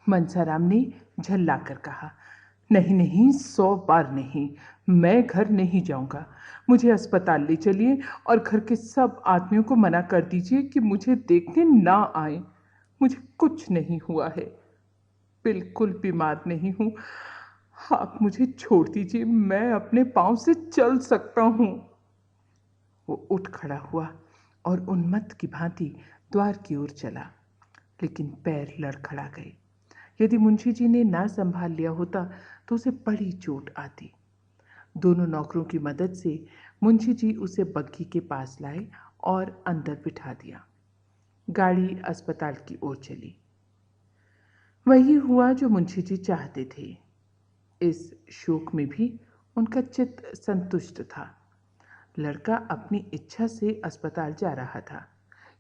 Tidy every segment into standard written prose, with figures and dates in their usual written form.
मनसाराम ने झल्ला कर कहा, नहीं नहीं, 100 बार नहीं, मैं घर नहीं जाऊंगा। मुझे अस्पताल ले चलिए और घर के सब आदमियों को मना कर दीजिए कि मुझे देखने ना आए। मुझे कुछ नहीं हुआ है, बिल्कुल बीमार नहीं हूँ। आप मुझे छोड़ दीजिए, मैं अपने पाँव से चल सकता हूँ। वो उठ खड़ा हुआ और उन्मत्त की भांति द्वार की ओर चला, लेकिन पैर लड़खड़ा गए। यदि मुंशी जी ने ना संभाल लिया होता तो उसे बड़ी चोट आती। दोनों नौकरों की मदद से मुंशी जी उसे बग्घी के पास लाए और अंदर बिठा दिया। गाड़ी अस्पताल की ओर चली। वही हुआ जो मुंशी जी चाहते थे। इस शोक में भी उनका चित्त संतुष्ट था। लड़का अपनी इच्छा से अस्पताल जा रहा था।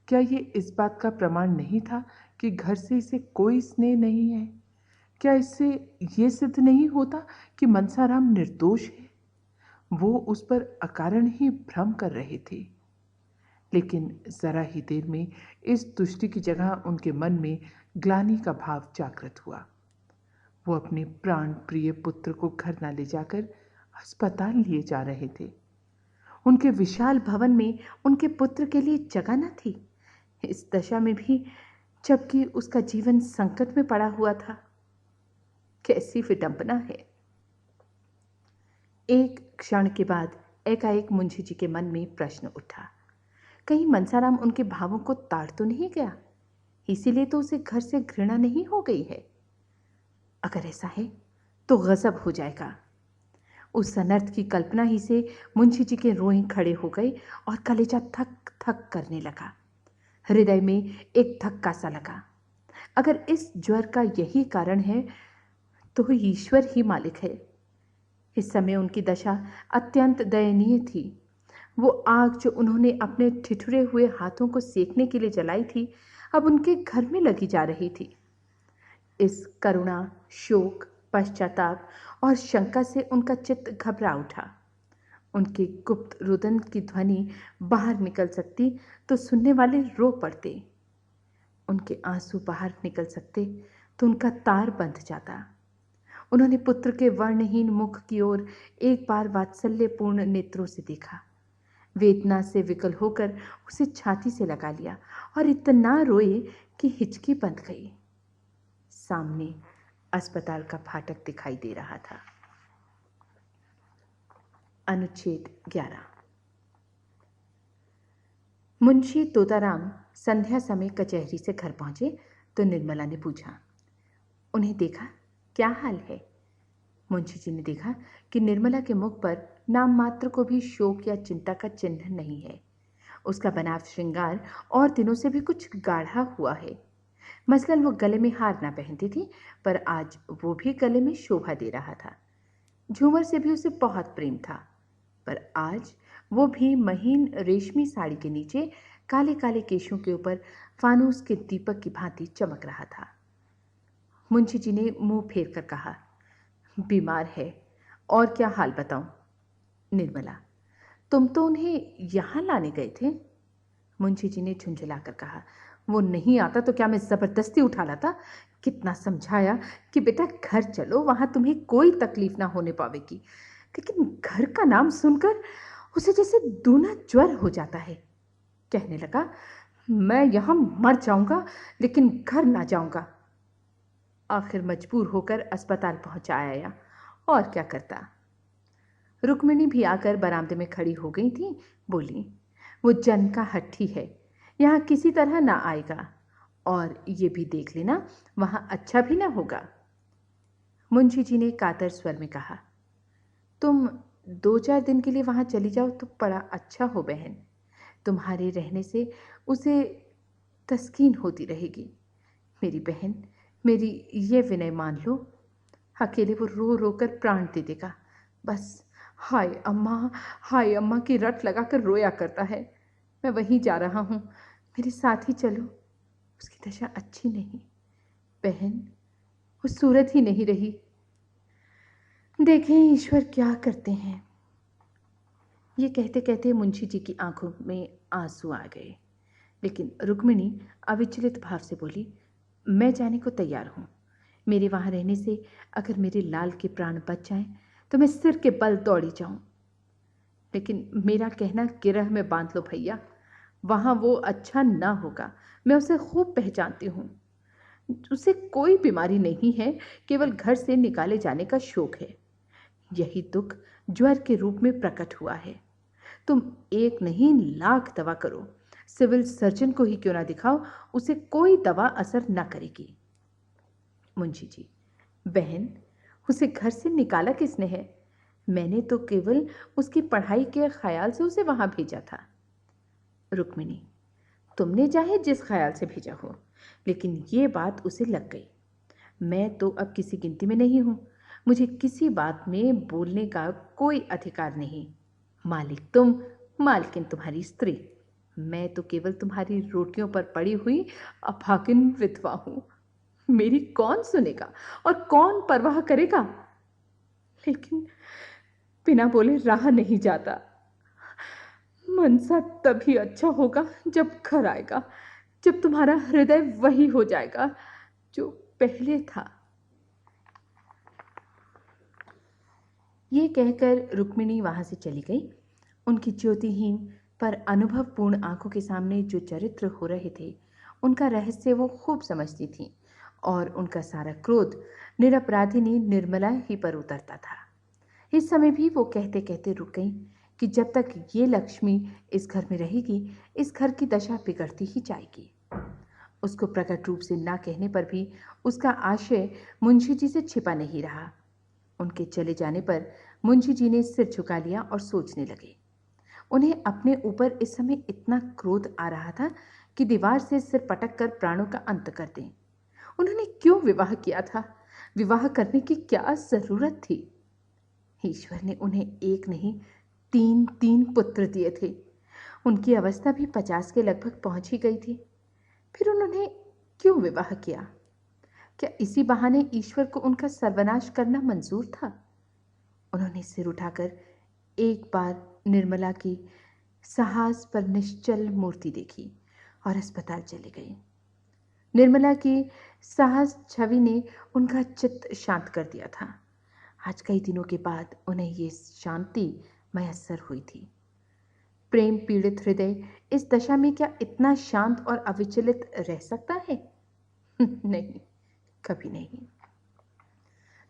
क्या ये इस बात का प्रमाण नहीं था कि घर से इसे कोई स्नेह नहीं है? क्या इससे ये सिद्ध नहीं होता कि मनसाराम निर्दोष है? वो उस पर अकारण ही भ्रम कर रहे थे। लेकिन जरा ही देर में इस तुष्टि की जगह उनके मन में ग्लानि का भाव जागृत हुआ। वो अपने प्राण प्रिय पुत्र को घर न ले जाकर अस्पताल लिए जा रहे थे। उनके विशाल भवन में उनके पुत्र के लिए जगह न थी, इस दशा में भी, जबकि उसका जीवन संकट में पड़ा हुआ था। कैसी विडंबना है। एक क्षण के बाद एकाएक मुंशी जी के मन में प्रश्न उठा, कहीं मनसाराम उनके भावों को ताड़ तो नहीं गया? इसीलिए तो उसे घर से घृणा नहीं हो गई है। अगर ऐसा है तो गजब हो जाएगा। उस अनर्थ की कल्पना ही से मुंशी जी के रोएं खड़े हो गए और कलेजा थक थक करने लगा। हृदय में एक धक्का सा लगा। अगर इस ज्वर का यही कारण है तो ईश्वर ही मालिक है। इस समय उनकी दशा अत्यंत दयनीय थी। वो आग जो उन्होंने अपने ठिठुरे हुए हाथों को सेकने के लिए जलाई थी, अब उनके घर में लगी जा रही थी। इस करुणा, शोक, पश्चाताप और शंका से उनका चित्त घबरा उठा। उनके गुप्त रुदन की ध्वनि बाहर निकल सकती तो सुनने वाले रो पड़ते। उनके आंसू बाहर निकल सकते तो उनका तार बंध जाता। उन्होंने पुत्र के वर्णहीन मुख की ओर एक बार वात्सल्यपूर्ण नेत्रों से देखा। वेदना से विकल होकर उसे छाती से लगा लिया और इतना रोए कि हिचकी बंध गई। सामने अस्पताल का फाटक दिखाई दे रहा था। अनुच्छेद 11। मुंशी तोताराम संध्या समय कचहरी से घर पहुंचे तो निर्मला ने पूछा, उन्हें देखा? क्या हाल है? मुंशी जी ने देखा कि निर्मला के मुख पर नाम मात्र को भी शोक या चिंता का चिन्ह नहीं है। उसका बनाव श्रृंगार और दिनों से भी कुछ गाढ़ा हुआ है। मसलन वो गले में हार ना पहनती थी, पर आज वो भी गले में शोभा दे रहा था। झूमर से भी उसे बहुत प्रेम था, पर आज वो भी महीन रेशमी साड़ी के नीचे काले काले केशों के ऊपर फानूस के दीपक की भांति चमक रहा था। मुंशी जी ने मुंह फेर कर कहा, बीमार है, और क्या हाल बताऊं? निर्मला, तुम तो उन्हें यहां लाने गए थे? मुंशी जी ने झुंझुलाकर कहा, वो नहीं आता तो क्या मैं जबरदस्ती उठा लाता? कितना समझाया कि बेटा घर चलो, वहां तुम्हें कोई तकलीफ ना होने पावेगी, लेकिन घर का नाम सुनकर उसे जैसे दूना ज्वर हो जाता है। कहने लगा, मैं यहां मर जाऊंगा लेकिन घर ना जाऊंगा। आखिर मजबूर होकर अस्पताल पहुंचा आया, और क्या करता। रुक्मिणी भी आकर बरामदे में खड़ी हो गई थी। बोली, वो जन का हट्टी है, यहाँ किसी तरह ना आएगा, और ये भी देख लेना वहाँ अच्छा भी ना होगा। मुंशी जी ने कातर स्वर में कहा, तुम 2-4 दिन के लिए वहाँ चली जाओ तो बड़ा अच्छा हो बहन। तुम्हारे रहने से उसे तस्कीन होती रहेगी। मेरी बहन, मेरी ये विनय मान लो। अकेले वो रो रो कर प्राण दे देगा। बस हाय अम्मा की रट लगाकर रोया करता है। मैं वहीं जा रहा हूँ, मेरे साथ ही चलो। उसकी दशा अच्छी नहीं बहन, वो सूरत ही नहीं रही। देखें ईश्वर क्या करते हैं। ये कहते कहते मुंशी जी की आंखों में आंसू आ गए, लेकिन रुक्मिणी अविचलित भाव से बोली, मैं जाने को तैयार हूँ, मेरे वहाँ रहने से अगर मेरे लाल के प्राण बच जाएं तो मैं सिर के बल दौड़ी जाऊं। लेकिन मेरा कहना गिरह में बांध लो भैया, वहाँ वो अच्छा ना होगा। मैं उसे खूब पहचानती हूँ। उसे कोई बीमारी नहीं है, केवल घर से निकाले जाने का शौक है। यही दुख ज्वर के रूप में प्रकट हुआ है। तुम एक नहीं लाख दवा करो, सिविल सर्जन को ही क्यों ना दिखाओ, उसे कोई दवा असर न करेगी। मुंशी जी, बहन, उसे घर से निकाला किसने है? मैंने तो केवल उसकी पढ़ाई के ख्याल से उसे वहां भेजा था। रुक्मिणी, तुमने चाहे जिस ख्याल से भेजा हो, लेकिन ये बात उसे लग गई। मैं तो अब किसी गिनती में नहीं हूं। मुझे किसी बात में बोलने का कोई अधिकार नहीं। मालिक तुम, मालकिन तुम्हारी स्त्री। मैं तो केवल तुम्हारी रोटियों पर पड़ी हुई अभागिन विधवा हूं। मेरी कौन सुनेगा और कौन परवाह करेगा? लेकिन बिना बोले रहा नहीं जाता। मनसा तभी अच्छा होगा जब घर आएगा, जब तुम्हारा हृदय वही हो जाएगा जो पहले था। ये कहकर रुक्मिणी वहां से चली गई। उनकी ज्योतिहीन पर अनुभवपूर्ण आंखों के सामने जो चरित्र हो रहे थे, उनका रहस्य वो खूब समझती थी, और उनका सारा क्रोध निरपराधिनी निर्मला ही पर उतरता था। इस समय भी वो कहते कहते रुक गई कि जब तक ये लक्ष्मी इस घर में रहेगी, इस घर की दशा बिगड़ती ही जाएगी। उसको प्रकट रूप से ना कहने पर भी उसका आशय मुंशी जी से छिपा नहीं रहा। उनके चले जाने पर मुंशी जी ने सिर झुका लिया और सोचने लगे। उन्हें अपने ऊपर इस समय इतना क्रोध आ रहा था कि दीवार से सिर पटक कर प्राणों का अंत कर दें। उन्होंने क्यों विवाह किया था? विवाह करने की क्या जरूरत थी? ईश्वर ने उन्हें एक नहीं तीन तीन पुत्र दिए थे। उनकी अवस्था भी 50 के लगभग पहुंच ही गई थी। फिर उन्होंने क्यों विवाह किया? क्या इसी बहाने ईश्वर को उनका सर्वनाश करना मंजूर था? उन्होंने सिर उठाकर एक बार निर्मला की साहस पर निश्चल मूर्ति देखी और अस्पताल चले गए। निर्मला की साहस छवि ने उनका चित्त शांत कर दिया था। आज कई दिनों के बाद उन्हें ये शांति मयस्सर हुई थी। प्रेम पीड़ित हृदय इस दशा में क्या इतना शांत और अविचलित रह सकता है? नहीं, कभी नहीं।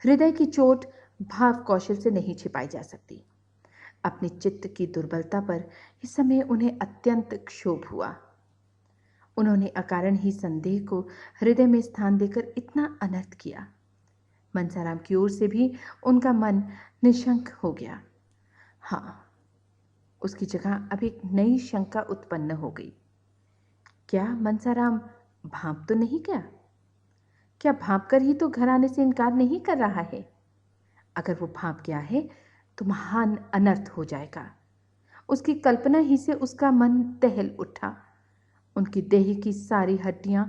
हृदय की चोट भाव कौशल से नहीं छिपाई जा सकती। अपने चित्त की दुर्बलता पर इस समय उन्हें अत्यंत क्षोभ हुआ। उन्होंने अकारण ही संदेह को हृदय में स्थान देकर इतना अनर्थ किया। मनसाराम की ओर से भी उनका मन निशंक हो गया। हाँ, उसकी जगह अब एक नई शंका उत्पन्न हो गई। क्या मनसाराम भांप तो नहीं गया? क्या भांप कर ही तो घर आने से इनकार नहीं कर रहा है? अगर वो भांप गया है तो महान अनर्थ हो जाएगा। उसकी कल्पना ही से उसका मन दहल उठा। उनकी देह की सारी हड्डियां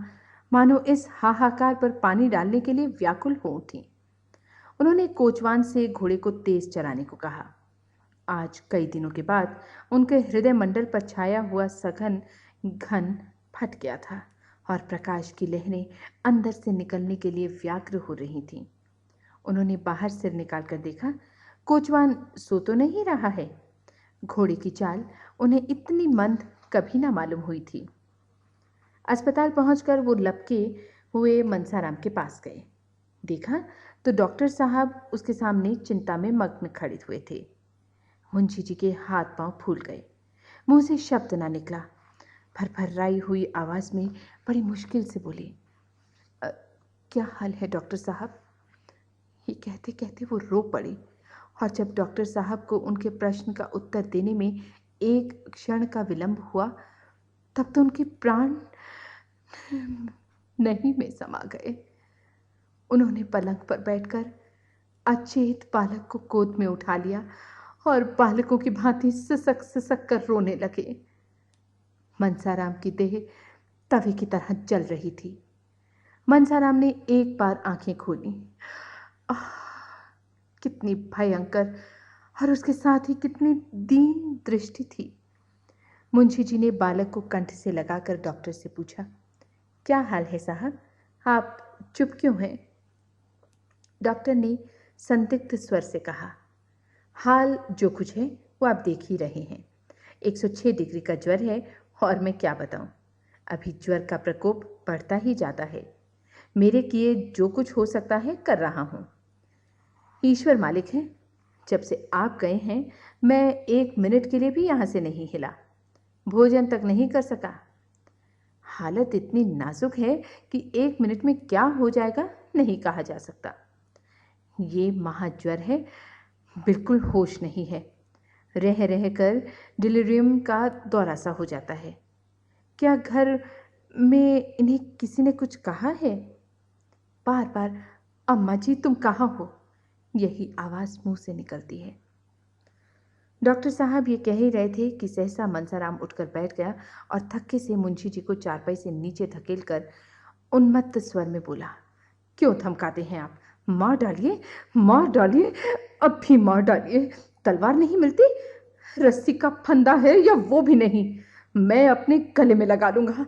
मानो इस हाहाकार पर पानी डालने के लिए व्याकुल हो उठी। उन्होंने कोचवान से घोड़े को तेज चलाने को कहा। आज कई दिनों के बाद उनके हृदय मंडल पर छाया हुआ सघन घन फट गया था और प्रकाश की लहरें अंदर से निकलने के लिए व्याग्र हो रही थीं। उन्होंने बाहर सिर निकालकर देखा, कोचवान सो तो नहीं रहा है। घोड़े की चाल उन्हें इतनी मंद कभी ना मालूम हुई थी। अस्पताल पहुंचकर वो लपके हुए मनसाराम के पास गए। देखा तो डॉक्टर साहब उसके सामने चिंता में मग्न खड़े हुए थे। मुंशी जी के हाथ पांव फूल गए। मुंह से शब्द ना निकला। फरफराई हुई आवाज में बड़ी मुश्किल से बोले, क्या हाल है डॉक्टर साहब? ये कहते कहते वो रो पड़ी, और जब डॉक्टर साहब को उनके प्रश्न का उत्तर देने में एक क्षण का विलंब हुआ, तब तो उनके प्राण नहीं में समा गए। उन्होंने पलंग पर बैठकर अचेत बालक को गोद में उठा लिया और बालकों की भांति सिसक सिसक कर रोने लगे। मनसाराम की देह तवे की तरह जल रही थी। मनसाराम ने एक बार आंखें खोली। आह, कितनी भयंकर और उसके साथ ही कितनी दीन दृष्टि थी। मुंशी जी ने बालक को कंठ से लगाकर डॉक्टर से पूछा, क्या हाल है साहब? आप चुप क्यों हैं? डॉक्टर ने संदिग्ध स्वर से कहा, हाल जो कुछ है वो आप देख ही रहे हैं। 106 डिग्री का ज्वर है और मैं क्या बताऊं, अभी ज्वर का प्रकोप बढ़ता ही जाता है। मेरे किए जो कुछ हो सकता है कर रहा हूं। ईश्वर मालिक है, जब से आप गए हैं मैं 1 मिनट के लिए भी यहां से नहीं हिला, भोजन तक नहीं कर सका। हालत इतनी नाजुक है कि 1 मिनट में क्या हो जाएगा नहीं कहा जा सकता। ये महाज्वर है, बिल्कुल होश नहीं है। रह रह कर डिलीरियम का दौरा सा हो जाता है। क्या घर में इन्हें किसी ने कुछ कहा है? बार बार अम्मा जी तुम कहाँ हो, यही आवाज़ मुंह से निकलती है। डॉक्टर साहब ये कह ही रहे थे कि सहसा मनसाराम उठकर बैठ गया और थक्के से मुंशी जी को चारपाई से नीचे धकेलकर उन्मत्त स्वर में बोला, क्यों धमकाते हैं आप? मार डालिए, मार डालिए, अब भी मार डालिए। तलवार नहीं मिलती, रस्सी का फंदा है या वो भी नहीं, मैं अपने गले में लगा लूंगा।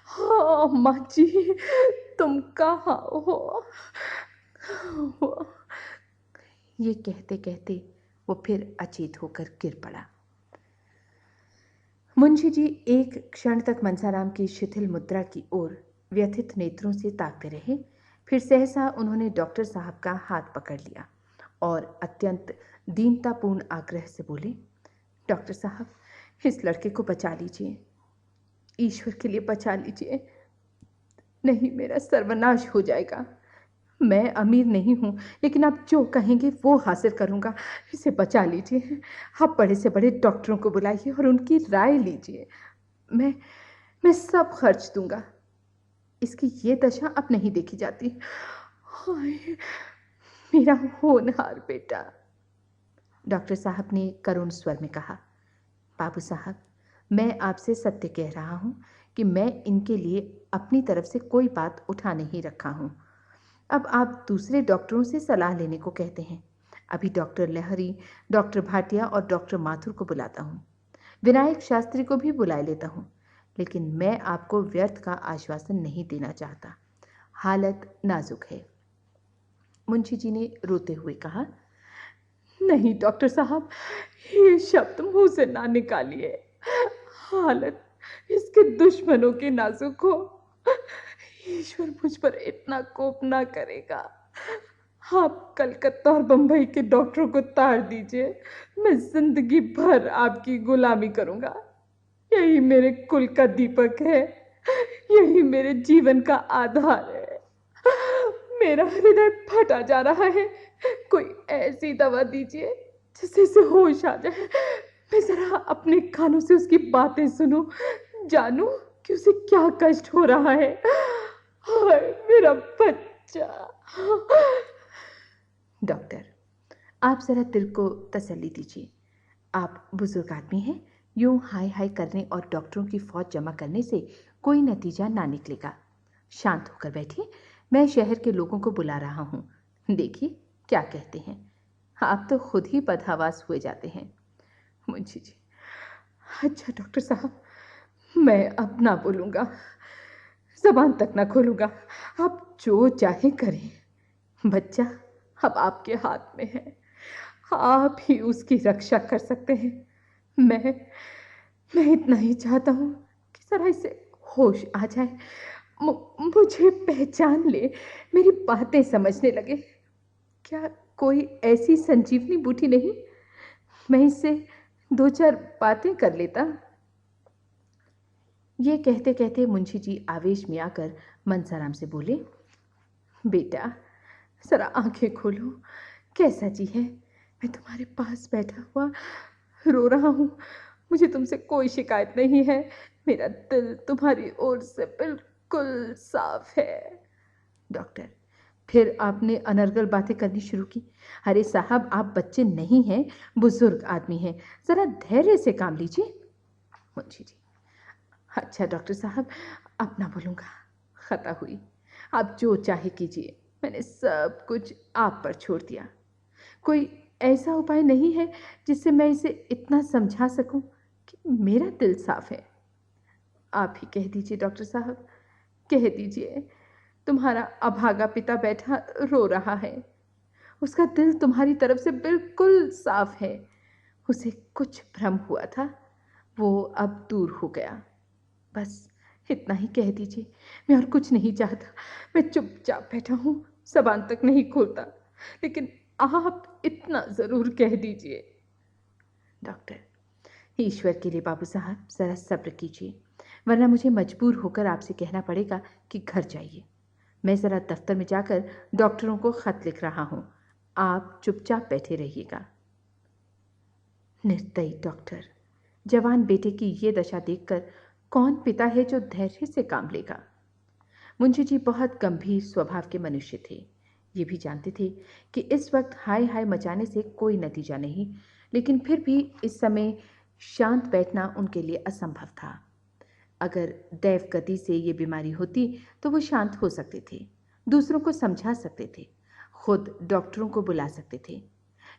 हाँ माँ जी, तुम कहाँ हो? ये कहते कहते वो फिर अचेत होकर गिर पड़ा। मुंशी जी एक क्षण तक मनसाराम की शिथिल मुद्रा की ओर व्यथित नेत्रों से ताकते रहे। फिर सहसा उन्होंने डॉक्टर साहब का हाथ पकड़ लिया और अत्यंत दीनतापूर्ण आग्रह से बोले, डॉक्टर साहब, इस लड़के को बचा लीजिए, ईश्वर के लिए बचा लीजिए, नहीं मेरा सर्वनाश हो जाएगा। मैं अमीर नहीं हूँ, लेकिन आप जो कहेंगे वो हासिल करूँगा। इसे बचा लीजिए। आप बड़े से बड़े डॉक्टरों को बुलाइए और उनकी राय लीजिए। मैं सब खर्च दूंगा। इसकी ये दशा अब नहीं देखी जाती। हाय मेरा होनहार बेटा। डॉक्टर साहब ने करुण स्वर में कहा, बाबू साहब, मैं आपसे सत्य कह रहा हूँ कि मैं इनके लिए अपनी तरफ से कोई बात उठा नहीं रखा हूँ। अब आप दूसरे डॉक्टरों से सलाह लेने को कहते हैं। अभी डॉक्टर लहरी, डॉक्टर भाटिया और डॉक्टर माथुर को बुलाता हूँ। विनायक शास्त्री को भी बुला लेता हूँ, लेकिन मैं आपको व्यर्थ का आश्वासन नहीं देना चाहता। हालत नाजुक है। मुंशी जी ने रोते हुए कहा, नहीं डॉक्टर साहब, ये शब्द मुंह से ना निकालिए। हालत इसके दुश्मनों की नाजुक हो, ईश्वर मुझ पर इतना कोप ना करेगा। आप कलकत्ता और बंबई के डॉक्टरों को तार दीजिए, मैं जिंदगी भर आपकी गुलामी करूंगा। यही मेरे कुल का दीपक है, यही मेरे जीवन का आधार है। मेरा हृदय फटा जा रहा है, कोई ऐसी दवा दीजिए जिससे इसे होश आ जाए। मैं जरा अपने कानों से उसकी बातें सुनूं, जानूं कि उसे क्या कष्ट हो रहा है। हाय मेरा बच्चा। डॉक्टर, आप जरा दिल को तसल्ली दीजिए। आप बुजुर्ग आदमी हैं, यूं हाय हाय करने और डॉक्टरों की फौज जमा करने से कोई नतीजा ना निकलेगा। शांत होकर बैठिए, मैं शहर के लोगों को बुला रहा हूँ, देखिए क्या कहते हैं। आप तो खुद ही बदहवास हुए जाते हैं। मुंशी जी, अच्छा डॉक्टर साहब, मैं अब ना बोलूँगा, जबान तक ना खोलूँगा, आप जो चाहे करें। बच्चा अब आपके हाथ में है, आप ही उसकी रक्षा कर सकते हैं। मैं इतना ही चाहता हूँ कि जरा इसे होश आ जाए, मुझे पहचान ले, मेरी बातें समझने लगे। क्या कोई ऐसी संजीवनी बूटी नहीं, मैं इससे 2-4 बातें कर लेता। ये कहते कहते मुंशी जी आवेश में आकर मनसाराम से बोले, बेटा जरा आंखें खोलो, कैसा जी है? मैं तुम्हारे पास बैठा हुआ रो रहा हूँ, मुझे तुमसे कोई शिकायत नहीं है, मेरा दिल तुम्हारी ओर से बिल्कुल साफ है। डॉक्टर, फिर आपने अनर्गल बातें करनी शुरू की। अरे साहब, आप बच्चे नहीं हैं, बुजुर्ग आदमी हैं, जरा धैर्य से काम लीजिए। मुंशी जी, अच्छा डॉक्टर साहब, अब ना बोलूँगा, खता हुई, आप जो चाहे कीजिए, मैंने सब कुछ आप पर छोड़ दिया। कोई ऐसा उपाय नहीं है जिससे मैं इसे इतना समझा सकूं कि मेरा दिल साफ है? आप ही कह दीजिए डॉक्टर साहब, कह दीजिए। तुम्हारा अभागा पिता बैठा रो रहा है, उसका दिल तुम्हारी तरफ से बिल्कुल साफ है। उसे कुछ भ्रम हुआ था, वो अब दूर हो गया। बस इतना ही कह दीजिए, मैं और कुछ नहीं चाहता। मैं चुपचाप बैठा हूँ, ज़बान तक नहीं खोलता, लेकिन आप इतना ज़रूर कह दीजिए। डॉक्टर, ईश्वर के लिए बाबू साहब ज़रा सब्र कीजिए, वरना मुझे मजबूर होकर आपसे कहना पड़ेगा कि घर जाइए। मैं ज़रा दफ्तर में जाकर डॉक्टरों को ख़त लिख रहा हूँ, आप चुपचाप बैठे रहिएगा। निर्दयी डॉक्टर, जवान बेटे की ये दशा देखकर कौन पिता है जो धैर्य से काम लेगा। मुंशी जी बहुत गंभीर स्वभाव के मनुष्य थे। ये भी जानते थे कि इस वक्त हाय हाय मचाने से कोई नतीजा नहीं, लेकिन फिर भी इस समय शांत बैठना उनके लिए असंभव था। अगर दैव गति से ये बीमारी होती तो वो शांत हो सकते थे, दूसरों को समझा सकते थे, खुद डॉक्टरों को बुला सकते थे।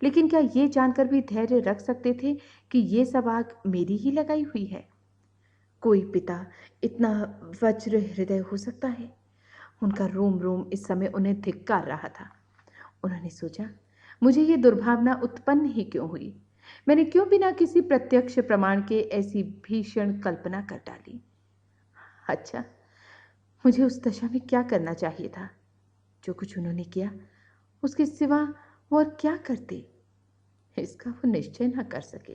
लेकिन क्या ये जानकर भी धैर्य रख सकते थे कि ये सब आग मेरी ही लगाई हुई है? कोई पिता इतना वज्र हृदय हो सकता है? उनका रोम रोम इस समय उन्हें धिक्कार रहा था। उन्होंने सोचा, मुझे ये दुर्भावना उत्पन्न ही क्यों हुई? मैंने क्यों बिना किसी प्रत्यक्ष प्रमाण के ऐसी भीषण कल्पना कर डाली? अच्छा, मुझे उस दशा में क्या करना चाहिए था? जो कुछ उन्होंने किया, उसके सिवा वो और क्या करते? इसका वो निश्चय न कर सके।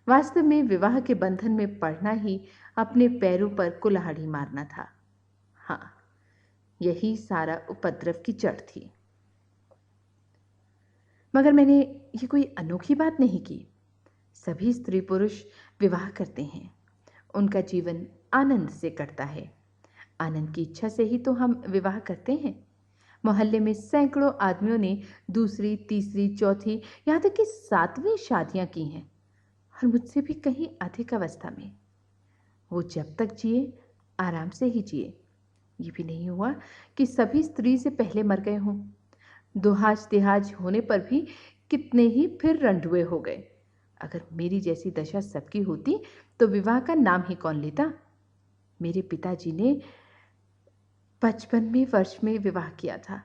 वास्तव में विवाह के बंधन में पड़ना ही अपने पैरों पर कुल्हाड़ी मारना था। हाँ, यही सारा उपद्रव की जड़ थी। मगर मैंने ये कोई अनोखी बात नहीं की। सभी स्त्री पुरुष विवाह करते हैं, उनका जीवन आनंद से कटता है। आनंद की इच्छा से ही तो हम विवाह करते हैं। मोहल्ले में सैकड़ों आदमियों ने दूसरी, तीसरी, चौथी, यहाँ तक कि सातवीं शादियां की हैं, और मुझसे भी कहीं अधिक अवस्था में। वो जब तक जिए आराम से ही जिए। ये भी नहीं हुआ कि सभी स्त्री से पहले मर गए हों। दुहाज तिहाज होने पर भी कितने ही फिर रंडुए हो गए। अगर मेरी जैसी दशा सबकी होती तो विवाह का नाम ही कौन लेता? मेरे पिताजी ने 55वें वर्ष में विवाह किया था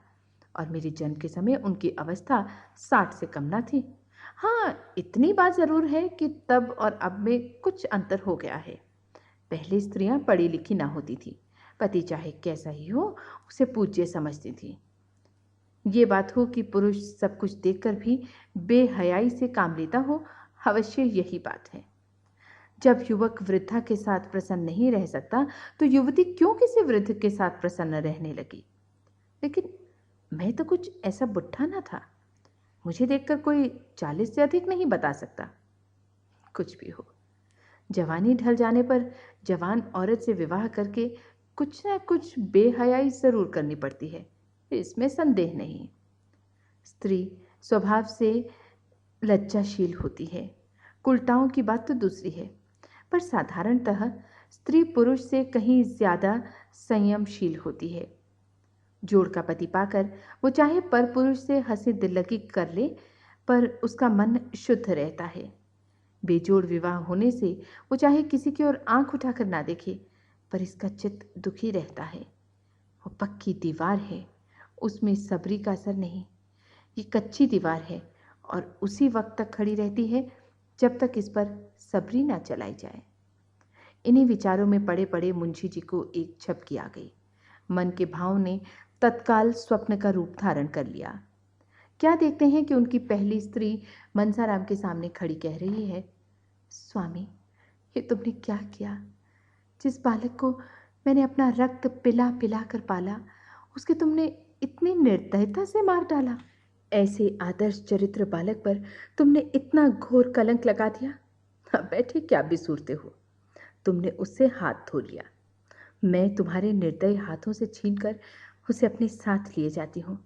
और मेरे जन्म के समय उनकी अवस्था 60 से कम ना थी। हाँ, इतनी बात ज़रूर है कि तब और अब में कुछ अंतर हो गया है। पहले स्त्रियां पढ़ी लिखी ना होती थी, पति चाहे कैसा ही हो उसे पूज्य समझती थी। ये बात हो कि पुरुष सब कुछ देखकर भी बेहयाई से काम लेता हो, अवश्य यही बात है। जब युवक वृद्धा के साथ प्रसन्न नहीं रह सकता तो युवती क्यों किसी वृद्ध के साथ प्रसन्न रहने लगी? लेकिन मैं तो कुछ ऐसा बुढ़ा ना था। मुझे देखकर कोई 40 से अधिक नहीं बता सकता। कुछ भी हो, जवानी ढल जाने पर जवान औरत से विवाह करके कुछ ना कुछ बेहयाई जरूर करनी पड़ती है, इसमें संदेह नहीं। स्त्री स्वभाव से लज्जाशील होती है, कुलटाओं की बात तो दूसरी है, पर साधारणतः स्त्री पुरुष से कहीं ज्यादा संयमशील होती है। जोड़ का पति पाकर वो चाहे पर पुरुष से हंसी दिल्लगी कर ले, पर उसका मन शुद्ध रहता है। बेजोड़ विवाह होने से वो चाहे किसी की ओर आंख उठाकर ना देखे, पर इसका चित्त दुखी रहता है। वो पक्की दीवार है, उसमें सबरी का असर नहीं। ये कच्ची दीवार है और उसी वक्त तक खड़ी रहती है जब तक इस पर सबरी ना चलाई जाए। इन्हीं विचारों में पड़े पड़े मुंशी जी को एक झपकी आ गई। मन के भाव ने तत्काल स्वप्न का रूप धारण कर लिया। क्या देखते हैं कि उनकी पहली स्त्री मनसाराम के सामने खड़ी कह रही है, स्वामी, ये तुमने क्या किया? जिस बालक को मैंने अपना रक्त पिला पिला कर पाला, उसके तुमने इतनी निर्दयता से मार डाला। ऐसे आदर्श चरित्र बालक पर तुमने इतना घोर कलंक लगा दिया। अब बैठे क्या बिसूरते हो? तुमने उससे हाथ धो लिया, मैं तुम्हारे निर्दयी हाथों से छीनकर उसे अपने साथ लिए जाती हूँ।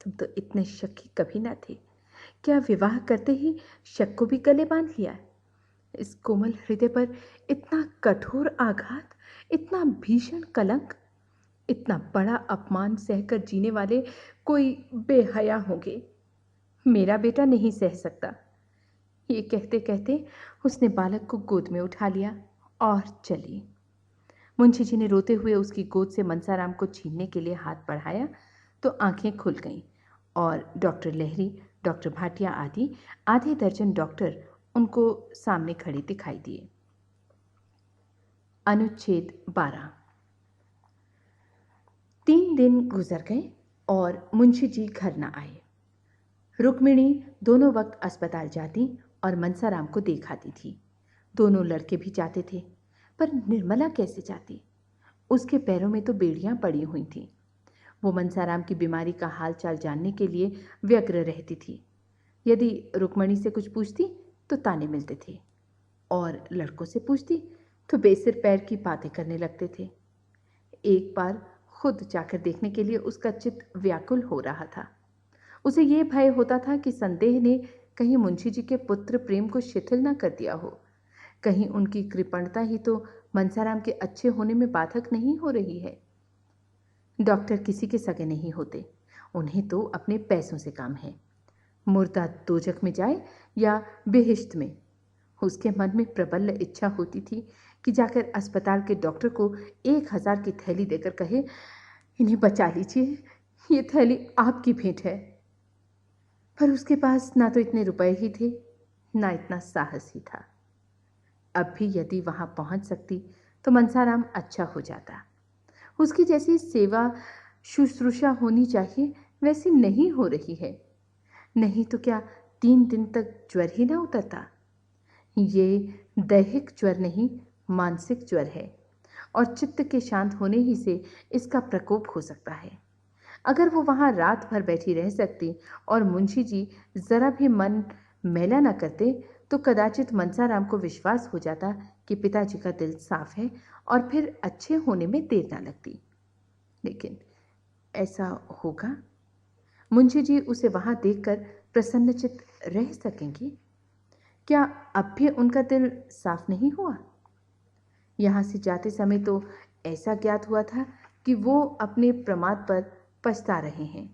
तुम तो इतने शक्की कभी ना थे। क्या विवाह करते ही शक को भी गले बांध लिया? इस कोमल हृदय पर इतना कठोर आघात, इतना भीषण कलंक, इतना बड़ा अपमान सहकर जीने वाले कोई बेहया होंगे। मेरा बेटा नहीं सह सकता। ये कहते कहते उसने बालक को गोद में उठा लिया और चली। मुंशी जी ने रोते हुए उसकी गोद से मनसाराम को छीनने के लिए हाथ बढ़ाया तो आंखें खुल गईं और डॉक्टर लहरी, डॉक्टर भाटिया आदि आधे दर्जन डॉक्टर उनको सामने खड़े दिखाई दिए। अनुच्छेद 12। 3 दिन गुजर गए और मुंशी जी घर न आए। रुक्मिणी दोनों वक्त अस्पताल जाती और मनसाराम को देख आती थी। दोनों लड़के भी जाते थे, पर निर्मला कैसे जाती? उसके पैरों में तो बेड़ियां पड़ी हुई थीं। वो मनसाराम की बीमारी का हाल चाल जानने के लिए व्यग्र रहती थी। यदि रुक्मिणी से कुछ पूछती तो ताने मिलते थे, और लड़कों से पूछती तो बेसिर पैर की बातें करने लगते थे। एक बार खुद जाकर देखने के लिए उसका चित्त व्याकुल हो रहा था। उसे यह भय होता था कि संदेह ने कहीं मुंशी जी के पुत्र प्रेम को शिथिल न कर दिया हो। कहीं उनकी कृपणता ही तो मनसाराम के अच्छे होने में बाधक नहीं हो रही है। डॉक्टर किसी के सगे नहीं होते, उन्हें तो अपने पैसों से काम है। मुर्दा दोजख में जाए या बेहिश्त में। उसके मन में प्रबल इच्छा होती थी कि जाकर अस्पताल के डॉक्टर को 1000 की थैली देकर कहे, इन्हें बचा लीजिए, ये थैली आपकी भेंट है। पर उसके पास ना तो इतने रुपए ही थे, ना इतना साहस ही था। अब भी यदि वहां पहुंच सकती तो मनसाराम अच्छा हो जाता। उसकी जैसी सेवा शुश्रूषा होनी चाहिए वैसी नहीं हो रही है। नहीं तो क्या 3 दिन तक ज्वर ही ना उतरता? ये दैहिक ज्वर नहीं, मानसिक ज्वर है, और चित्त के शांत होने ही से इसका प्रकोप हो सकता है। अगर वो वहां रात भर बैठी रह सकती और मुंशी जी जरा भी मन मैला न करते तो कदाचित मनसाराम को विश्वास हो जाता कि पिताजी का दिल साफ है और फिर अच्छे होने में देर न लगती। लेकिन ऐसा होगा? मुंशी जी उसे वहां देखकर प्रसन्नचित्त रह सकेंगे? क्या अब भी उनका दिल साफ नहीं हुआ? यहां से जाते समय तो ऐसा ज्ञात हुआ था कि वो अपने प्रमाद पर पछता रहे हैं।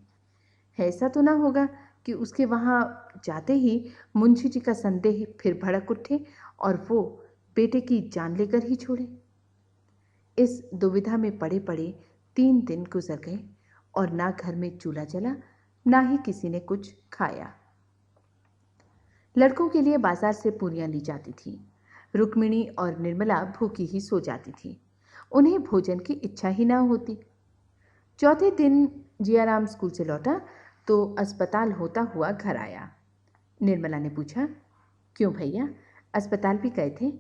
ऐसा तो ना होगा कि उसके वहां जाते ही मुंशी जी का संदेह फिर भड़क उठे और वो बेटे की जान लेकर ही छोड़े? इस दुविधा में पड़े पड़े 3 दिन गुजर गए और ना घर में चूल्हा जला, ना ही किसी ने कुछ खाया। लड़कों के लिए बाजार से पूरियां ली जाती थी। रुक्मिणी और निर्मला भूखी ही सो जाती थी। उन्हें भोजन की इच्छा ही ना होती। चौथे दिन जियाराम स्कूल से लौटा तो अस्पताल होता हुआ घर आया। निर्मला ने पूछा, क्यों भैया, अस्पताल भी गए थे?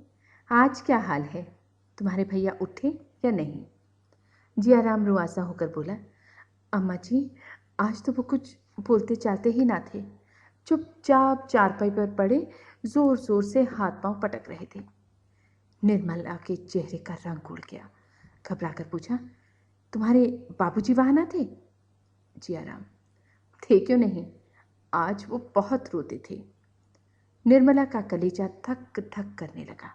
आज क्या हाल है? तुम्हारे भैया उठे या नहीं? जियाराम रुआसा होकर बोला, अम्मा जी, आज तो वो कुछ बोलते चालते ही ना थे। चुपचाप चारपाई पर पड़े जोर जोर से हाथ पांव पटक रहे थे। निर्मला के चेहरे का रंग उड़ गया। घबराकर पूछा, तुम्हारे बाबूजी वहां ना थे? जियाराम, थे क्यों नहीं, आज वो बहुत रोते थे। निर्मला का कलेजा थक थक करने लगा।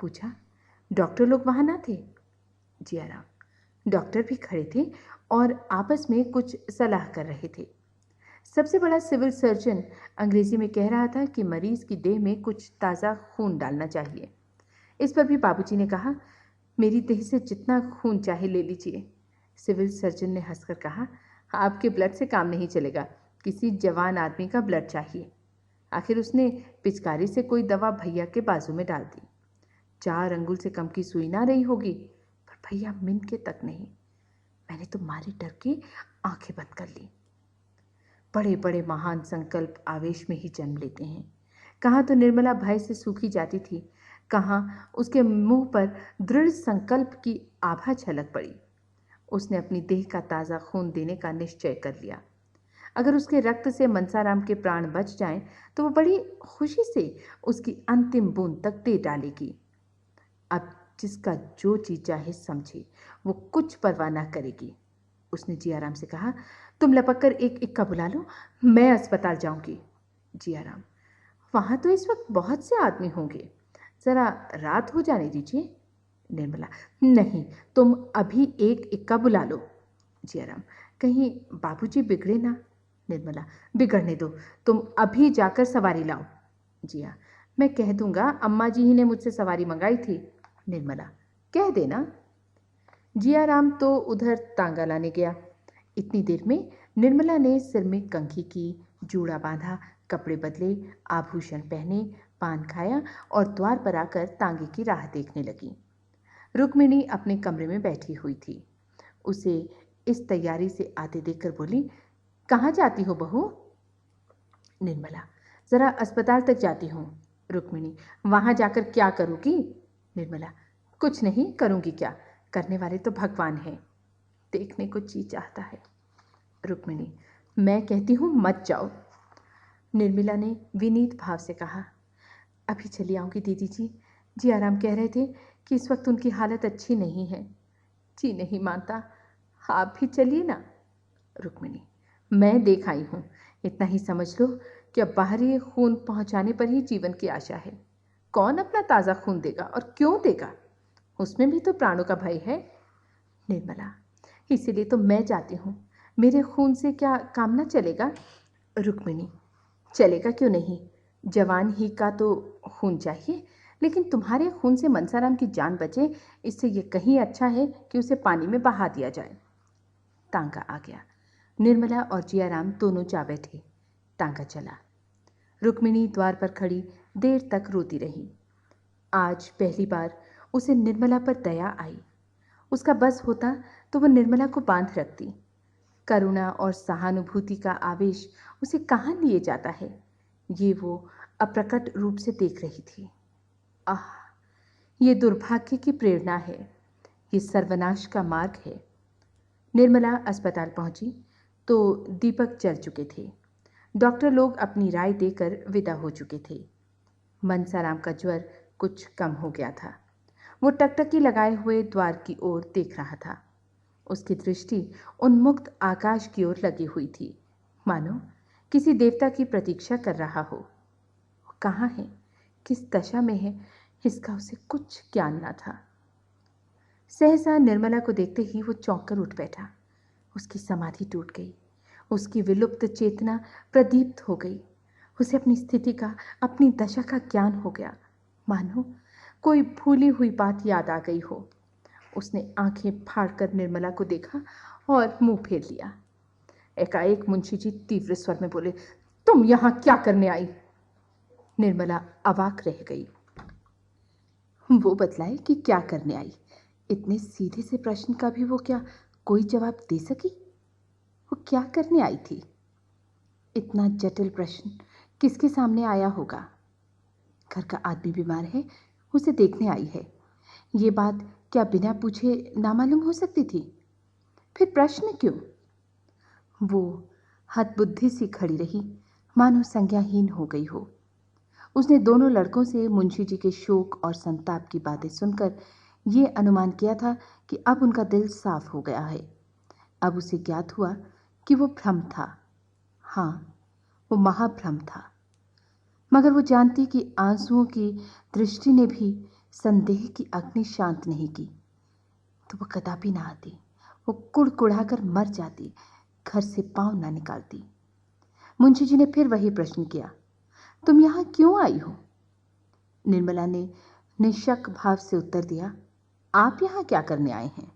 पूछा, डॉक्टर लोग वहां ना थे? जियाराम, डॉक्टर भी खड़े थे और आपस में कुछ सलाह कर रहे थे। सबसे बड़ा सिविल सर्जन अंग्रेजी में कह रहा था कि मरीज की देह में कुछ ताज़ा खून डालना चाहिए। इस पर भी बाबूजी ने कहा, मेरी देह से जितना खून चाहे ले लीजिए। सिविल सर्जन ने हंसकर कहा, आपके ब्लड से काम नहीं चलेगा, किसी जवान आदमी का ब्लड चाहिए। आखिर उसने पिचकारी से कोई दवा भैया के बाजू में डाल दी। 4 अंगुल से कम की सुई ना रही होगी, पर भैया मिन के तक नहीं। मैंने तो मारे डर के आंखें बंद कर ली। बड़े बड़े महान संकल्प आवेश में ही जन्म लेते हैं। कहाँ तो निर्मला भय से सूखी जाती थी, कहाँ उसके मुंह पर दृढ़ संकल्प की आभा झलक पड़ी। उसने अपनी देह का ताज़ा खून देने का निश्चय कर लिया। अगर उसके रक्त से मनसाराम के प्राण बच जाएं, तो वो बड़ी खुशी से उसकी अंतिम बूंद तक दे डालेगी। अब जिसका जो जी चाहे समझे, वो कुछ परवाह ना करेगी। उसने जियाराम से कहा, तुम लपक कर एक इक्का बुला लो, मैं अस्पताल जाऊंगी। जियाराम, वहां तो इस वक्त बहुत से आदमी होंगे, जरा रात हो जाने दीजिए। निर्मला, नहीं, तुम अभी एक इक्का बुला लो। जियाराम, कहीं बाबूजी बिगड़े ना। निर्मला, बिगड़ने दो, तुम अभी जाकर सवारी लाओ। जिया, मैं कह दूंगा, अम्मा जी ही ने मुझसे सवारी मंगाई थी। निर्मला, कह देना। जियाराम तो उधर तांगा लाने गया। इतनी देर में निर्मला ने सिर में कंघी की, जूड़ा बांधा, कपड़े बदले, आभूषण पहने, पान खाया और द्वार पर आकर तांगे की राह देखने लगी। रुक्मिणी अपने कमरे में बैठी हुई थी। उसे इस तैयारी से आते देखकर बोली, कहाँ जाती हो बहू? निर्मला, जरा अस्पताल तक जाती हूँ। रुक्मिणी, वहां जाकर क्या करोगी? निर्मला, कुछ नहीं करूंगी, क्या करने वाले तो भगवान हैं। देखने को जी चाहता है। रुक्मिणी, मैं कहती हूँ मत जाओ। निर्मला ने विनीत भाव से कहा, अभी चली आऊंगी दीदी जी। जी आराम कह रहे थे कि इस वक्त उनकी हालत अच्छी नहीं है। जी नहीं मानता, आप भी चलिए ना। रुक्मिणी, मैं देख आई हूँ, इतना ही समझ लो कि अब बाहरी खून पहुंचाने पर ही जीवन की आशा है। कौन अपना ताज़ा खून देगा और क्यों देगा? उसमें भी तो प्राणों का भय है। निर्मला, इसीलिए तो मैं जाती हूँ। मेरे खून से क्या काम ना चलेगा? रुक्मिणी, चलेगा क्यों नहीं, जवान ही का तो खून चाहिए, लेकिन तुम्हारे खून से मनसाराम की जान बचे, इससे ये कहीं अच्छा है कि उसे पानी में बहा दिया जाए। तांगा आ गया। निर्मला और जियाराम दोनों जा बैठे। तांगा चला। रुक्मिणी द्वार पर खड़ी देर तक रोती रही। आज पहली बार उसे निर्मला पर दया आई। उसका बस होता तो वह निर्मला को बांध रखती। करुणा और सहानुभूति का आवेश उसे कहाँ लिए जाता है, ये वो अप्रकट रूप से देख रही थी। आह, ये दुर्भाग्य की प्रेरणा है, ये सर्वनाश का मार्ग है। निर्मला अस्पताल पहुंची तो दीपक जल चुके थे। डॉक्टर लोग अपनी राय देकर विदा हो चुके थे। मनसाराम का ज्वर कुछ कम हो गया था। वो टकटकी लगाए हुए द्वार की ओर देख रहा था। उसकी दृष्टि उन्मुक्त आकाश की ओर लगी हुई थी, मानो किसी देवता की प्रतीक्षा कर रहा हो। वो कहाँ है, किस दशा में है, इसका उसे कुछ ज्ञान न था। सहसा निर्मला को देखते ही वो चौंक कर उठ बैठा। उसकी समाधि टूट गई। उसकी विलुप्त चेतना प्रदीप्त हो गई। उसे अपनी स्थिति का, अपनी दशा का ज्ञान हो गया, मानो कोई भूली हुई बात याद आ गई हो। उसने आंखें फाड़कर निर्मला को देखा और मुंह फेर लिया। एकाएक मुंशी जी तीव्र स्वर में बोले, तुम यहां क्या करने आई? निर्मला अवाक रह गई। वो बतलाए कि क्या करने आई। इतने सीधे से प्रश्न का भी वो क्या कोई जवाब दे सकी? वो क्या करने आई थी? इतना जटिल प्रश्न किसके सामने आया होगा? घर का आदमी बीमार है, उसे देखने आई है। ये बात क्या बिना पूछे नामालूम हो सकती थी? फिर प्रश्न क्यों? वो हतबुद्धि सी खड़ी रही, मानो संज्ञाहीन हो गई हो। उसने दोनों लड़कों से मुंशी जी के शोक और संताप की बातें सुनकर ये अनुमान किया था कि अब उनका दिल साफ हो गया है। अब उसे ज्ञात हुआ कि वो भ्रम था। हाँ, वो महाभ्रम था। मगर वो जानती कि आंसुओं की दृष्टि ने भी संदेह की अग्नि शांत नहीं की, तो वो कदापि ना आती। वो कुड़कुड़ाकर मर जाती, घर से पांव ना निकालती। मुंशी जी ने फिर वही प्रश्न किया, तुम यहां क्यों आई हो? निर्मला ने निशक भाव से उत्तर दिया, आप यहां क्या करने आए हैं?